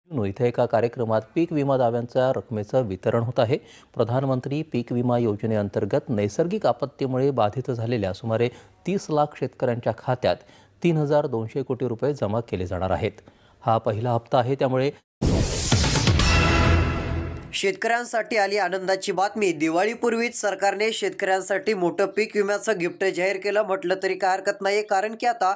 इथे एका कार्यक्रमात पीक विमा दाव्यांच्या रकमेचं वितरण होत आहे। प्रधानमंत्री पीक विमा योजनेअंतर्गत नैसर्गिक आपत्तीमुळे बाधित झालेल्या सुमारे 30 लाख शेतकऱ्यांच्या खात्यात 3,200 कोटी रुपये जमा केले जाणार आहेत। हा पहिला हप्ता आहे, त्यामुळे शेतकऱ्यांसाठी आली आनंदाची बातमी। दिवाळीपूर्वीच सरकारने शेतकऱ्यांसाठी मोठं पीक विम्याचं गिफ्ट जाहीर केलं म्हटलं तरी काय हरकत नाही, कारण की आता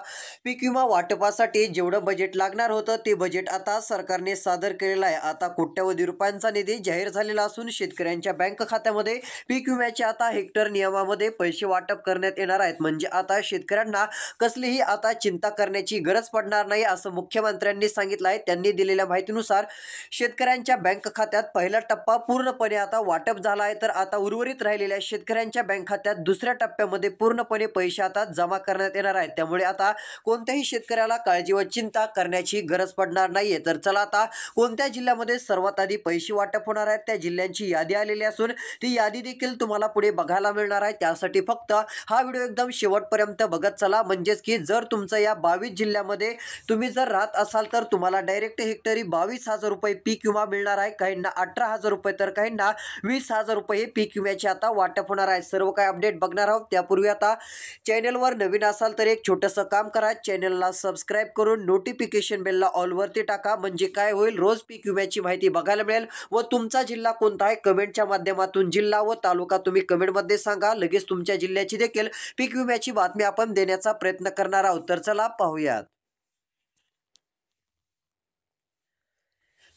पीक विमा वाटपासाठी जेवढं बजेट लागणार होतं ते बजेट आता सरकारने सादर केलेलं आहे। आता कोट्यवधी रुपयांचा निधी जाहीर झालेला असून शेतकऱ्यांच्या बँक खात्यामध्ये पीक विम्याचे आता हेक्टर नियमामध्ये पैसे वाटप करण्यात येणार आहेत। म्हणजे आता शेतकऱ्यांना कसलीही आता चिंता करण्याची गरज पडणार नाही असं मुख्यमंत्र्यांनी सांगितलं आहे। त्यांनी दिलेल्या माहितीनुसार शेतकऱ्यांच्या बँक खात्यात पहिला टप्पा पूर्णपणे आता वाटप झाला आहे, तर आता उर्वरित राहिलेल्या शेतकऱ्यांच्या बँक खात्यात दुसऱ्या टप्प्यामध्ये पूर्णपणे पैसे आता जमा करण्यात येणार आहेत। त्यामुळे आता कोणत्याही शेतकऱ्याला काळजी व चिंता करण्याची गरज पडणार नाहीये। तर चला आता कोणत्या जिल्ह्यामध्ये सर्वात आधी पैसे वाटप होणार आहेत त्या जिल्ह्यांची यादी आलेली असून ती यादी देखील तुम्हाला पुढे बघायला मिळणार आहे। त्यासाठी फक्त हा व्हिडिओ एकदम शेवटपर्यंत बघत चला, म्हणजेच की जर तुमचं या 22 जिल्ह्यामध्ये तुम्ही जर राहत असाल तर तुम्हाला डायरेक्ट हेक्टरी 22,000 रुपये पीक विमा मिळणार आहे। काहींना 18,000 रुपये तर काहींना 20,000 रुपये पीक विम्याचे आता वाटप होणार आहे। सर्व काही अपडेट बघणार आहोत। त्यापूर्वी आता चॅनलवर नवीन असाल तर एक छोटंसं काम करा, चॅनलला सबस्क्राईब करून नोटिफिकेशन बेलला ऑल वरती टाका, म्हणजे काय होईल रोज पीक विम्याची माहिती बघायला मिळेल। व तुमचा जिल्हा कोणता आहे कमेंटच्या माध्यमातून जिल्हा व तालुका तुम्ही कमेंटमध्ये सांगा, लगेच तुमच्या जिल्ह्याची देखील पीक विम्याची बातमी आपण देण्याचा प्रयत्न करणार आहोत। तर चला पाहूयात।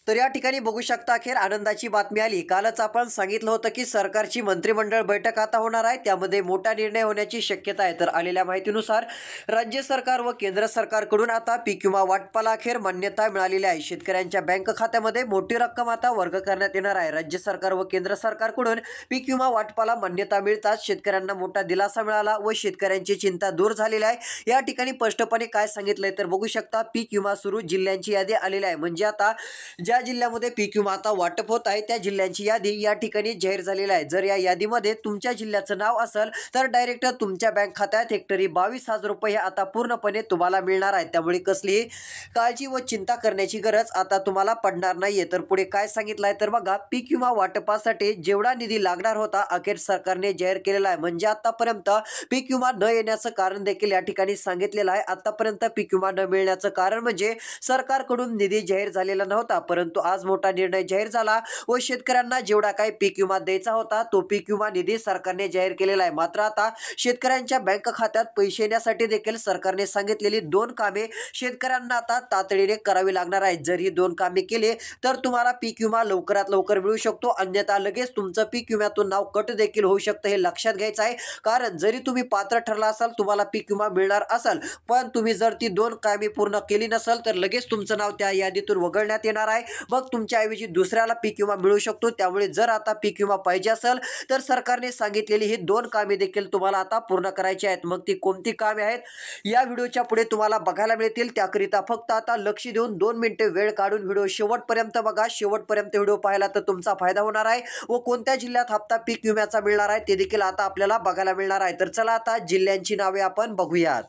तर या ठिकाणी बघू शकता अखेर आनंदाची बातमी आली। कालच आपण सांगितलं होतं की सरकारची मंत्रिमंडळ बैठक आता होणार आहे, त्यामध्ये मोठा निर्णय होण्याची शक्यता आहे। तर आलेल्या माहितीनुसार राज्य सरकार व केंद्र सरकारकडून आता पीक विमा वाटपाला अखेर मान्यता मिळालेली आहे। शेतकऱ्यांच्या बँक खात्यामध्ये मोठी रक्कम आता वर्ग करण्यात येणार आहे। राज्य सरकार व केंद्र सरकारकडून पीक विमा वाटपाला मान्यता मिळताच शेतकऱ्यांना मोठा दिलासा मिळाला व शेतकऱ्यांची चिंता दूर झालेली आहे। या ठिकाणी स्पष्टपणे काय सांगितलंय तर बघू शकता, पीक विमा सुरू जिल्ह्यांची यादी आलेली आहे। म्हणजे आता ज्या जिल्ह्यामध्ये पीक विमा आता वाटप होत आहे त्या जिल्ह्यांची यादी या ठिकाणी जाहीर झालेली आहे। जर या यादीमध्ये तुमच्या जिल्ह्याचं नाव असेल तर डायरेक्ट तुमच्या बँक खात्यात हेक्टरी 22,000 रुपये आता पूर्णपणे तुम्हाला मिळणार आहे। त्यामुळे कसलीही काळजी व चिंता करण्याची गरज आता तुम्हाला पडणार नाहीये। तर पुढे काय सांगितलंय तर बघा, पीक विमा वाटपासाठी जेवढा निधी लागणार होता अखेर सरकारने जाहीर केलेला आहे। म्हणजे आतापर्यंत पीक विमा न येण्याचं कारण देखील या ठिकाणी सांगितलेलं आहे। आतापर्यंत पीक विमा न मिळण्याचं कारण म्हणजे सरकारकडून निधी जाहीर झालेला नव्हता, परंतु आज मोठा निर्णय जाहीर झाला व शेतकऱ्यांना जेवढा काही पीक विमा द्यायचा होता तो पीक विमा निधी सरकारने जाहीर केलेला आहे। मात्र आता शेतकऱ्यांच्या बँक खात्यात पैसे येण्यासाठी देखील सरकारने सांगितलेली 2 कामे शेतकऱ्यांना आता तातडीने करावी लागणार आहेत। जर ही 2 कामे केली तर तुम्हाला पीक विमा लवकरात लवकर मिळू शकतो, अन्यथा लगेच तुमचं पीक विम्यातून नाव कट देखील होऊ शकतं, हे लक्षात घ्यायचं आहे। कारण जरी तुम्ही पात्र ठरला असाल, तुम्हाला पीक विमा मिळणार असेल, पण तुम्ही जर ती 2 कामे पूर्ण केली नसेल तर लगेच तुमचं नाव त्या यादीतून वगळण्यात येणार आहे। मग तुमच्याऐवजी दुसऱ्याला पीक विमा मिळू शकतो। त्यामुळे जर आता पीक विमा पाहिजे असेल तर सरकारने सांगितलेली ही 2 कामे देखील तुम्हाला आता पूर्ण करायची आहेत। मग ती कोणती कामे आहेत या व्हिडिओच्या पुढे तुम्हाला बघायला मिळतील। त्याकरिता फक्त आता लक्ष देऊन 2 मिनिटे वेळ काढून व्हिडिओ शेवटपर्यंत बघा। शेवटपर्यंत व्हिडिओ पाहिला तर तुमचा फायदा होणार आहे व कोणत्या जिल्ह्यात हप्ता पीक विम्याचा मिळणार आहे ते देखील आता आपल्याला बघायला मिळणार आहे। तर चला आता जिल्ह्यांची नावे आपण बघूयात।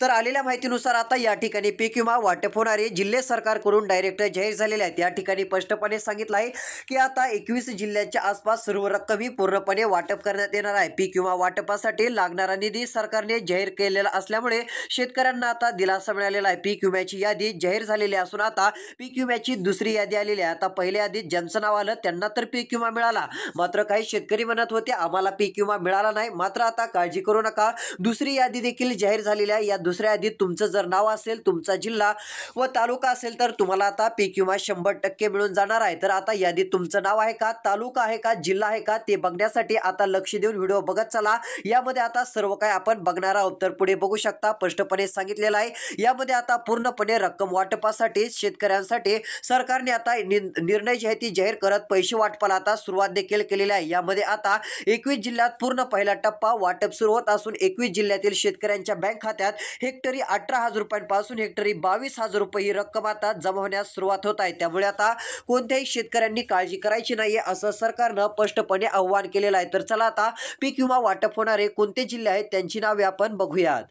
तर आलेल्या माहितीनुसार आता या ठिकाणी पीक विमा वाटप होणारे जिल्हे सरकारकडून डायरेक्ट जाहीर झालेले आहेत। या ठिकाणी स्पष्टपणे सांगितलं आहे की आता 21 जिल्ह्यांच्या आसपास सर्व रक्कमी पूर्णपणे वाटप करण्यात येणार आहे। पीक विमा वाटपासाठी लागणारा निधी सरकारने जाहीर केलेला असल्यामुळे शेतकऱ्यांना आता दिलासा मिळालेला आहे। पीक विम्याची यादी जाहीर झालेली असून आता पीक विम्याची दुसरी यादी आलेली आहे। आता पहिल्या यादीत ज्यांचं नाव आलं त्यांना तर पीक विमा मिळाला, मात्र काही शेतकरी म्हणत होते आम्हाला पीक विमा मिळाला नाही। मात्र आता काळजी करू नका, दुसरी यादी देखील जाहीर झालेली आहे। या दुसऱ्या यादीत तुमचं जर नाव असेल, तुमचा जिल्हा व तालुका असेल तर तुम्हाला आता पीक विमा 100% मिळून जाणार आहे। तर आता यादीत तुमचं नाव आहे का, तालुका आहे का, जिल्हा आहे का ते बघण्यासाठी आता लक्ष देऊन व्हिडिओ बघत चला। यामध्ये आता सर्व काही आपण बघणार आहोत। तर पुढे बघू शकता स्पष्टपणे सांगितलेलं आहे। यामध्ये आता पूर्णपणे रक्कम वाटपासाठी शेतकऱ्यांसाठी सरकारने आता निर्णय जे आहे ती जाहीर करत पैसे वाटपाला आता सुरुवात देखील केलेली आहे। यामध्ये आता 21 जिल्ह्यात पूर्ण पहिला टप्पा वाटप सुरू होत असून 21 जिल्ह्यातील शेतकऱ्यांच्या बँक खात्यात हेक्टरी 18,000 रुपयांपासून हेक्टरी 22,000 रुपये ही रक्कम आता जमा होण्यास सुरुवात होत आहे। त्यामुळे आता कोणत्याही शेतकऱ्यांनी काळजी करायची नाहीये असं सरकारनं स्पष्टपणे आवाहन केलेलं आहे। तर चला आता पीक विमा वाटप होणारे कोणते जिल्हे आहेत त्यांची नावे आपण बघूयात।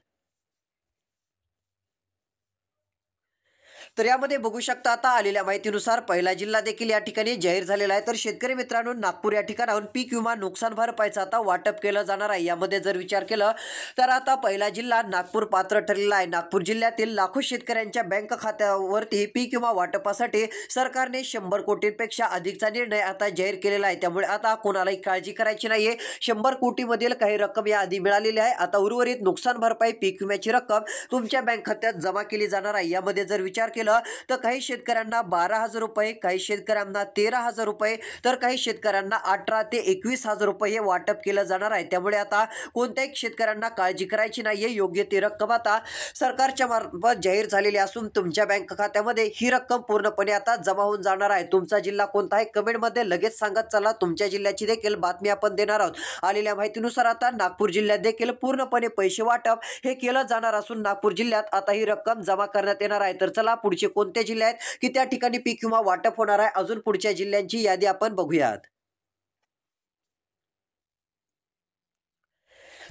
तर यामध्ये बघू शकता आता आलेल्या माहितीनुसार पहिला जिल्हा देखील या ठिकाणी जाहीर झालेला आहे. तर शेतकरी मित्रांनो, नागपूर या ठिकाणाहून पीक विमा नुकसान भरपाईचं आता वाटप केलं जाणार आहे. यामध्ये जर विचार केलं तर आता पहिला जिल्हा नागपूर पात्र ठरलेला आहे. नागपूर जिल्ह्यातील लाखो शेतकऱ्यांच्या बँक खात्यावरती पीक विमा वाटपासाठी सरकारने 100 कोटींपेक्षा अधिकचा निर्णय आता जाहीर केलेला आहे. त्यामुळे आता कोणालाही काळजी करायची नाहीये. 100 कोटीमधील काही रक्कम याआधी मिळालेली आहे. आता उर्वरित नुकसान भरपाई पीक विम्याची रक्कम तुमच्या बँक खात्यात जमा केली जाणार आहे. यामध्ये जर विचार केला तर काही शेतकऱ्यांना 12,000 रुपये, काही शेतकऱ्यांना 13,000 रुपये, तर काही शेतकऱ्यांना 18,000 ते 21,000 रुपये हे वाटप केलं जाणार आहे. त्यामुळे आता कोणत्याही शेतकऱ्यांना काळजी करायची नाहीये. योग्य ती रक्कम आता सरकारच्या मार्फत जाहीर झालेली असून तुमच्या बँक खात्यामध्ये ही रक्कम पूर्णपणे आता जमा होऊन जाणार आहे. तुमचा जिल्हा कोणता आहे कमेंटमध्ये लगेच सांगत चला. तुमच्या जिल्ह्याची देखील बातमी आपण देणार आहोत. आलेल्या माहितीनुसार आता नागपूर जिल्ह्यात देखील पूर्णपणे पैसे वाटप हे केलं जाणार असून नागपूर जिल्ह्यात आता ही रक्कम जमा करण्यात येणार आहे. तर चला पुढचे कोणते जिल्हे आहेत की त्या ठिकाणी पीक विमा वाटप होणार आहे, अजून पुढच्या जिल्ह्यांची यादी आपण बघूयात.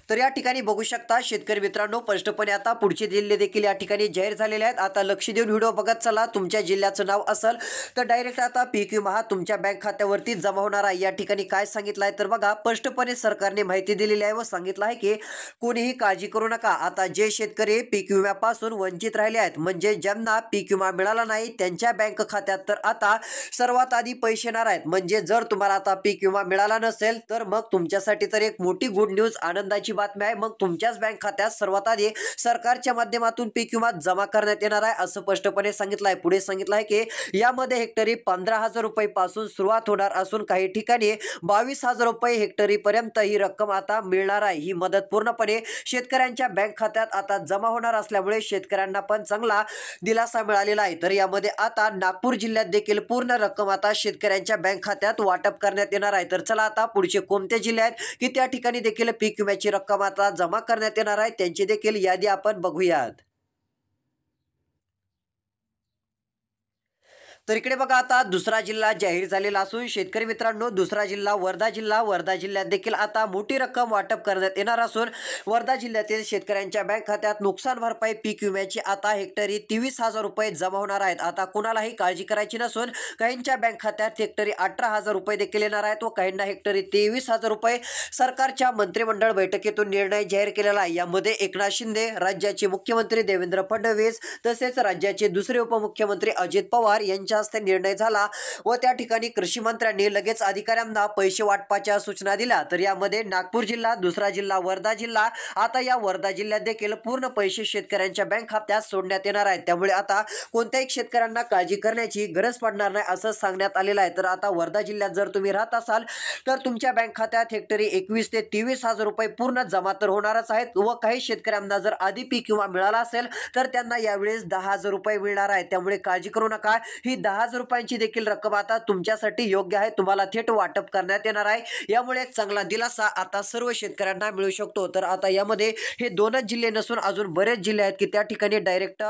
तर या ठिकाणी बघू शकता शेतकरी मित्रांनो, स्पष्टपणे आता पुढचे जिल्हे देखील या ठिकाणी जाहीर झालेले आहेत. आता लक्ष देऊन व्हिडिओ बघत चला. तुमच्या जिल्ह्याचं नाव असेल तर डायरेक्ट आता पीक विमा हा तुमच्या बँक खात्यावरती जमा होणार आहे. या ठिकाणी काय सांगितलं आहे तर बघा, स्पष्टपणे सरकारने माहिती दिलेली आहे व सांगितलं आहे की कोणीही काळजी करू नका. आता जे शेतकरी पीक विम्यापासून वंचित राहिले आहेत, म्हणजे ज्यांना पीक विमा मिळाला नाही, त्यांच्या बँक खात्यात तर आता सर्वात आधी पैसे येणार आहेत. म्हणजे जर तुम्हाला आता पीक विमा मिळाला नसेल तर मग तुमच्यासाठी तर एक मोठी गुड न्यूज, आनंदाची बातमी आहे. मग तुमच्याच बँक खात्यात सर्वात आधी सरकारच्या माध्यमातून पीक विमा जमा करण्यात येणार आहे, असं स्पष्टपणे सांगितलं आहे. पुढे सांगितलं आहे की यामध्ये हेक्टरी 15,000 रुपये पासून सुरुवात होणार असून काही ठिकाणी 22,000 रुपये हेक्टरी पर्यंत ही रक्कम आता मिळणार आहे. ही मदत पूर्णपणे शेतकऱ्यांच्या बँक खात्यात आता जमा होणार असल्यामुळे शेतकऱ्यांना पण चांगला दिलासा मिळालेला आहे. तर यामध्ये आता नागपूर जिल्ह्यात देखील पूर्ण रक्कम आता शेतकऱ्यांच्या बँक खात्यात वाटप करण्यात येणार आहे. तर चला आता पुढचे कोणते जिल्हे आहेत की त्या ठिकाणी देखील पीक विम्याची रक्कम आता जमा करण्यात येणार आहे, त्यांची देखील यादी आपण बघूयात. तर इकडे बघा, आता दुसरा जिल्हा जाहीर झालेला असून शेतकरी मित्रांनो, दुसरा जिल्हा वर्धा जिल्हा. वर्धा जिल्ह्यात देखील आता मोठी रक्कम वाटप करण्यात येणार असून वर्धा जिल्ह्यातील शेतकऱ्यांच्या बँक खात्यात नुकसान भरपाई पीक विम्याची आता हेक्टरी 23,000 रुपये जमा होणार आहेत. आता कुणालाही काळजी करायची नसून काहींच्या बँक खात्यात हेक्टरी 18,000 रुपये देखील येणार आहेत व काहींना हेक्टरी 23,000 रुपये. सरकारच्या मंत्रिमंडळ बैठकीतून निर्णय जाहीर केलेला आहे. यामध्ये एकनाथ शिंदे, राज्याचे मुख्यमंत्री देवेंद्र फडणवीस तसेच राज्याचे दुसरे उपमुख्यमंत्री अजित पवार यांच्या हस्ते निर्णय झाला व त्या ठिकाणी कृषी मंत्र्यांनी लगेच अधिकाऱ्यांना पैसे वाटपाच्या सूचना दिल्या. तर यामध्ये नागपूर जिल्हा, दुसरा जिल्हा वर्धा जिल्हा. आता या वर्धा जिल्ह्यात देखील पूर्ण पैसे शेतकऱ्यांच्या बँक खात्यात सोडण्यात येणार आहेत. त्यामुळे आता कोणत्याही शेतकऱ्यांना काळजी करण्याची गरज पडणार नाही, असं सांगण्यात आलेलं आहे. तर आता वर्धा जिल्ह्यात जर तुम्ही राहत असाल तर तुमच्या बँक खात्यात हेक्टरी 21,000 ते 23,000 रुपये पूर्ण जमा तर होणारच आहेत व काही शेतकऱ्यांना जर आधी पीक विमा मिळाला असेल तर त्यांना यावेळेस 10,000 रुपये मिळणार आहेत. त्यामुळे काळजी करू नका. ही 10,000 रुपयांची देखील रक्कम आता तुमच्यासाठी योग्य आहे, तुम्हाला थेट वाटप करण्यात येणार आहे. यामुळे एक चांगला दिलासा आता सर्व शेतकऱ्यांना मिळू शकतो. तर आता यामध्ये हे दोनच जिल्हे नसून अजून बरेच जिल्हे आहेत की त्या ठिकाणी डायरेक्ट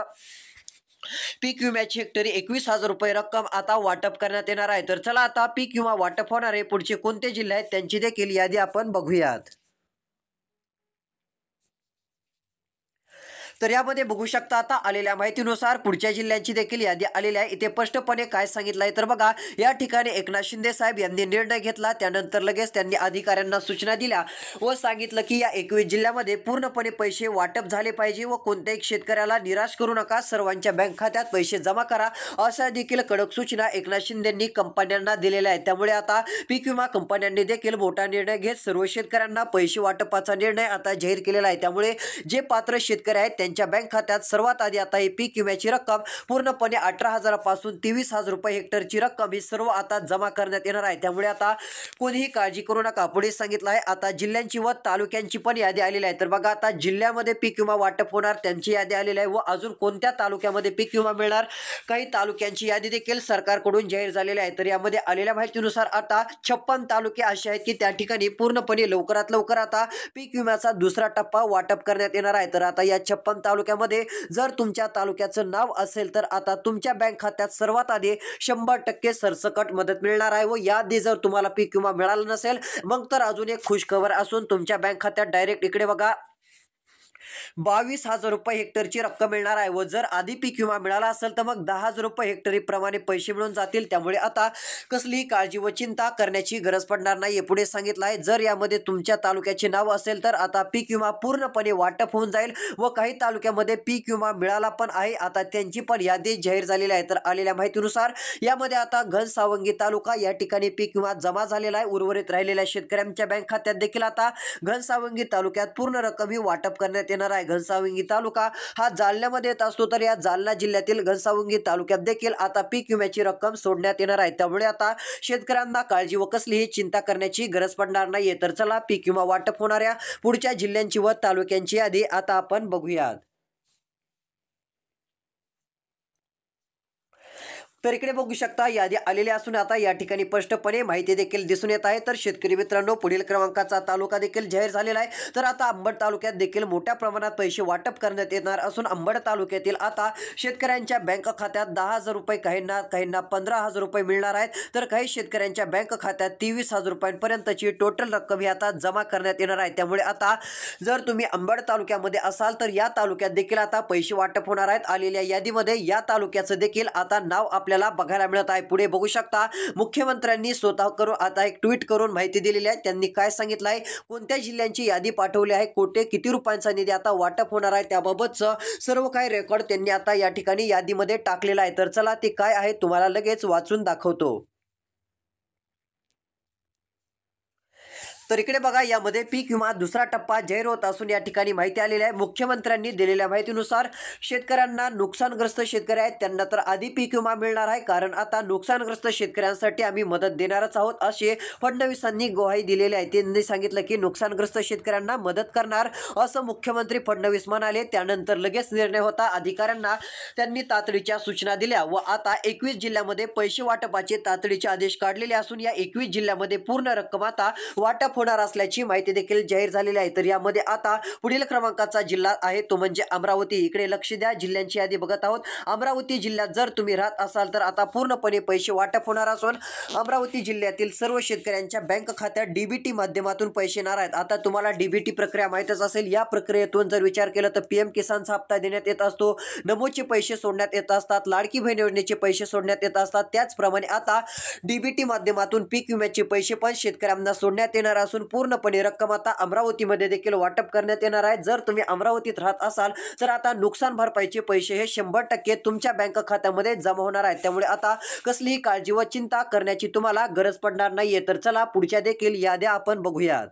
पीक विम्याची हेक्टरी 21,000 रुपये रक्कम आता वाटप करण्यात येणार आहे. तर चला आता पीक विमा वाटप होणारे पुढचे कोणते जिल्हे आहेत त्यांची देखील यादी आपण बघूयात. तर यामध्ये बघू शकता आता आलेल्या माहितीनुसार पुढच्या जिल्ह्यांची देखील यादी आलेली आहे. इथे स्पष्टपणे काय सांगितलं आहे तर बघा, या ठिकाणी एकनाथ शिंदे साहेब यांनी निर्णय घेतला. त्यानंतर लगेच त्यांनी अधिकाऱ्यांना सूचना दिल्या व सांगितलं की या 21 जिल्ह्यामध्ये पूर्णपणे पैसे वाटप झाले पाहिजे व कोणत्याही शेतकऱ्याला निराश करू नका, सर्वांच्या बँक खात्यात पैसे जमा करा, अशा देखील कडक सूचना एकनाथ शिंदेंनी कंपन्यांना दिलेल्या आहेत. त्यामुळे आता पीक विमा कंपन्यांनी देखील मोठा निर्णय घेत सर्व शेतकऱ्यांना पैसे वाटपाचा निर्णय आता जाहीर केलेला आहे. त्यामुळे जे पात्र शेतकरी आहेत त्यांच्या बँक खात्यात सर्वात आधी आता ही पीक विम्याची रक्कम पूर्णपणे 18,000 पासून 23,000 रुपये हेक्टरची रक्कम ही सर्व आता जमा करण्यात येणार आहे. त्यामुळे आता कोणीही काळजी करू नका. पुढे सांगितलं आहे आता जिल्ह्यांची व तालुक्यांची पण यादी आलेली आहे. तर बघा, आता जिल्ह्यामध्ये पीक विमा वाटप होणार त्यांची यादी आलेली आहे व अजून कोणत्या तालुक्यामध्ये पीक विमा मिळणार, काही तालुक्यांची यादी देखील सरकारकडून जाहीर झालेली आहे. तर यामध्ये आलेल्या माहितीनुसार आता 56 तालुके असे आहेत की त्या ठिकाणी पूर्णपणे लवकरात लवकर आता पीक विम्याचा दुसरा टप्पा वाटप करण्यात येणार आहे. तर आता या 56 तालुक्यामध्ये जर तुमच्या तालुक्याचं नाव असेल तर आता तुमच्या बँक खात्यात सर्वात आधी 100% सरसकट मदत मिळणार आहे व याआधी जर तुम्हाला पीक विमा मिळाला नसेल मग तर अजून एक खुशखबर असून तुमच्या बँक खात्यात डायरेक्ट इकडे बघा 22,000 रुपये हेक्टरची रक्कम मिळणार आहे व जर आधी पीक विमा मिळाला असेल तर मग 10,000 रुपये हेक्टरी प्रमाणे पैसे मिळून जातील. त्यामुळे आता कसलीही काळजी व चिंता करण्याची गरज पडणार नाहीये. पुढे सांगितलं आहे जर यामध्ये तुमच्या तालुक्याचे नाव असेल तर आता पीक विमा पूर्णपणे वाटप होऊन जाईल व काही तालुक्यामध्ये पीक विमा मिळाला पण आहे. आता त्यांची पण यादी जाहीर झालेली आहे. तर आलेल्या माहितीनुसार यामध्ये आता घनसावंगी तालुका या ठिकाणी पीक विमा जमा झालेला आहे. उर्वरित राहिलेल्या शेतकऱ्यांच्या बँक खात्यात देखील आता घनसावंगी तालुक्यात पूर्ण रक्कम ही वाटप करण्यात येणार आहे. घनसावंगी तालुका हा जालन्यामध्ये येत असतो तर या जालना जिल्ह्यातील घनसावंगी तालुक्यात देखील आता पीक विम्याची रक्कम सोडण्यात येणार आहे. त्यामुळे आता शेतकऱ्यांना काळजी व कसलीही चिंता करण्याची गरज पडणार नाहीये. तर चला पीक विमा वाटप होणाऱ्या पुढच्या जिल्ह्यांची व तालुक्यांची यादी आता आपण बघूयात. तर इकडे बघू शकता यादी आलेली असून आता या ठिकाणी स्पष्टपणे माहिती देखील दिसून येत आहे. तर शेतकरी मित्रांनो पुढील क्रमांकाचा तालुका देखील जाहीर झालेला आहे. तर आता अंबड तालुक्यात देखील मोठ्या प्रमाणात पैसे वाटप करण्यात येणार असून अंबड तालुक्यातील आता शेतकऱ्यांच्या बँक खात्यात 10,000 रुपये, काहींना 15,000 रुपये मिळणार आहेत. तर काही शेतकऱ्यांच्या बँक खात्यात 23,000 रुपयांपर्यंतची टोटल रक्कम ही आता जमा करण्यात येणार आहे. त्यामुळे आता जर तुम्ही अंबड तालुक्यामध्ये असाल तर या तालुक्यात देखील आता पैसे वाटप होणार आहेत. आलेल्या यादीमध्ये या तालुक्याचं देखील आता नाव आपल्याला बघायला मिळत आहे. पुढे बघू शकता मुख्यमंत्र्यांनी स्वतः करून आता एक ट्विट करून माहिती दिलेली आहे. त्यांनी काय सांगितलं आहे, कोणत्या जिल्ह्यांची यादी पाठवली आहे, कोठे किती रुपयांचा निधी आता वाटप होणार आहे त्याबाबतचं सर्व काही रेकॉर्ड त्यांनी आता या ठिकाणी यादीमध्ये टाकलेला आहे. तर चला ते काय आहे तुम्हाला लगेच वाचून दाखवतो. तर इकडे बघा यामध्ये पीक विमा दुसरा टप्पा जाहीर होत असून या ठिकाणी माहिती आलेली आहे. मुख्यमंत्र्यांनी दिलेल्या माहितीनुसार शेतकऱ्यांना नुकसानग्रस्त शेतकरी आहेत त्यांना तर आधी पीक विमा मिळणार आहे, कारण आता नुकसानग्रस्त शेतकऱ्यांसाठी आम्ही मदत देणारच आहोत असे फडणवीसांनी ग्वाही दिलेली आहे. त्यांनी सांगितलं की नुकसानग्रस्त शेतकऱ्यांना मदत करणार असं मुख्यमंत्री फडणवीस म्हणाले. त्यानंतर लगेच निर्णय होता. अधिकाऱ्यांना त्यांनी तातडीच्या सूचना दिल्या व आता 21 जिल्ह्यामध्ये पैसे वाटपाचे तातडीचे आदेश काढलेले असून या 21 जिल्ह्यामध्ये पूर्ण रक्कम आता वाटप होणार असल्याची माहिती देखील जाहीर झालेली आहे. तर यामध्ये आता पुढील क्रमांकाचा जिल्हा आहे तो म्हणजे अमरावती. इकडे लक्ष द्या, जिल्ह्यांची यादी बघत आहोत. अमरावती जिल्ह्यात जर तुम्ही राहत असाल तर आता पूर्णपणे पैसे वाटप होणार असून अमरावती जिल्ह्यातील सर्व शेतकऱ्यांच्या बँक खात्यात डीबीटी माध्यमातून पैसे येणार आहेत. आता तुम्हाला डीबीटी प्रक्रिया माहितच असेल. या प्रक्रियेतून जर विचार केला तर पीएम किसानचा हप्ता देण्यात येत असतो, नमोचे पैसे सोडण्यात येत असतात, लाडकी बहीण योजनेचे पैसे सोडण्यात येत असतात. त्याचप्रमाणे आता डीबीटी माध्यमातून पीक विम्याचे पैसे पण शेतकऱ्यांना सोडण्यात येणार असून पूर्णपणे रक्कम आता अमरावतीमध्ये देखील वाटप करण्यात येणार आहे. जर तुम्ही अमरावतीत राहत असाल तर आता नुकसान भरपाईचे पैसे हे 100% तुमच्या बँक खात्यामध्ये जमा होणार आहेत. त्यामुळे आता कसलीही काळजी व चिंता करण्याची तुम्हाला गरज पडणार नाहीये. तर चला पुढच्या देखील याद्या आपण बघूयात.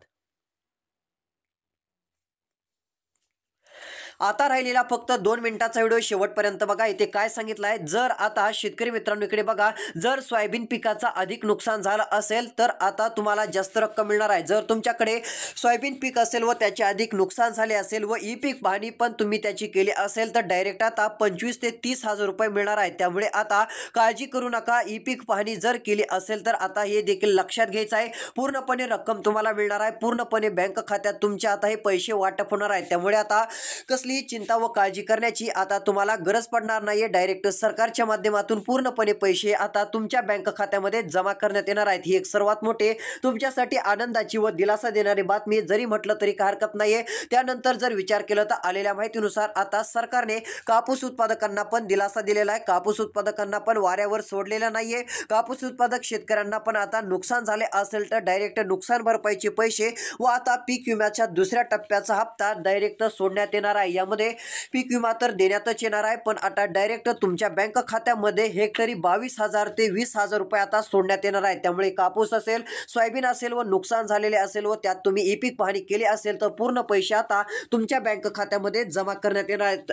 आता राहिलेला फक्त 2 मिनिटाचा व्हिडिओ शेवटपर्यंत बघा. इथे काय सांगितलं आहे, जर आता शेतकरी मित्रांनो इकडे बघा, जर सोयाबीन पिकाचा अधिक नुकसान झालं असेल तर आता तुम्हाला जास्त रक्कम मिळणार आहे. जर तुमच्याकडे सोयाबीन पीक असेल व त्याचे अधिक नुकसान झाले असेल व ई पीक पाहणी पण तुम्ही त्याची केली असेल तर डायरेक्ट आता 25,000 ते 30,000 रुपये मिळणार आहे. त्यामुळे आता काळजी करू नका. ई पीक पाहणी जर केली असेल तर आता हे देखील लक्षात घ्यायचं आहे. पूर्णपणे रक्कम तुम्हाला मिळणार आहे. पूर्णपणे बँक खात्यात तुमच्या आता हे पैसे वाटप होणार आहेत. त्यामुळे आता कसली चिंता व काळजी करण्याची आता तुम्हाला गरज पडणार नाहीये. डायरेक्ट सरकारच्या माध्यमातून पूर्णपणे पैसे आता तुमच्या बँक खात्यामध्ये जमा करण्यात येणार आहेत. ही एक सर्वात मोठी तुमच्यासाठी आनंदाची व दिलासा देणारी बातमी जरी म्हटलं तरी काही हरकत नाहीये. त्यानंतर जर विचार केला तर आलेल्या माहितीनुसार आता सरकारने कापूस उत्पादकांना पण दिलासा दिलेला आहे. कापूस उत्पादकांना पण वाऱ्यावर सोडलेला नाहीये. कापूस उत्पादक शेतकऱ्यांना पण आता नुकसान झाले असेल तर डायरेक्ट नुकसान भरपाईचे पैसे व आता पीक विम्याच्या दुसऱ्या टप्प्याचा हप्ता डायरेक्ट सोडण्यात येणार आहे. यामध्ये पीक विमा तर देण्यातच येणार आहे, पण आता डायरेक्ट तुमच्या बँक खात्यामध्ये हेक्टरी 22,000 ते 20,000 रुपये आता सोडण्यात येणार आहे. त्यामुळे कापूस असेल, सोयाबीन असेल व नुकसान झालेले असेल व त्यात तुम्ही ई पीक पाहणी केली असेल तर पूर्ण पैसे आता तुमच्या बँक खात्यामध्ये जमा करण्यात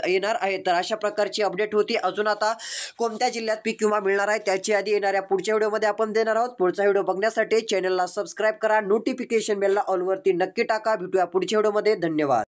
येणार आहे. तर अशा प्रकारची अपडेट होती. अजून आता कोणत्या जिल्ह्यात पीक विमा मिळणार आहे त्याची यादी येणाऱ्या पुढच्या व्हिडिओमध्ये आपण देणार आहोत. पुढचा व्हिडिओ बघण्यासाठी चॅनलला सबस्क्राईब करा, नोटिफिकेशन बेलला ऑलवरती नक्की टाका. भेटूया पुढच्या व्हिडिओमध्ये. धन्यवाद.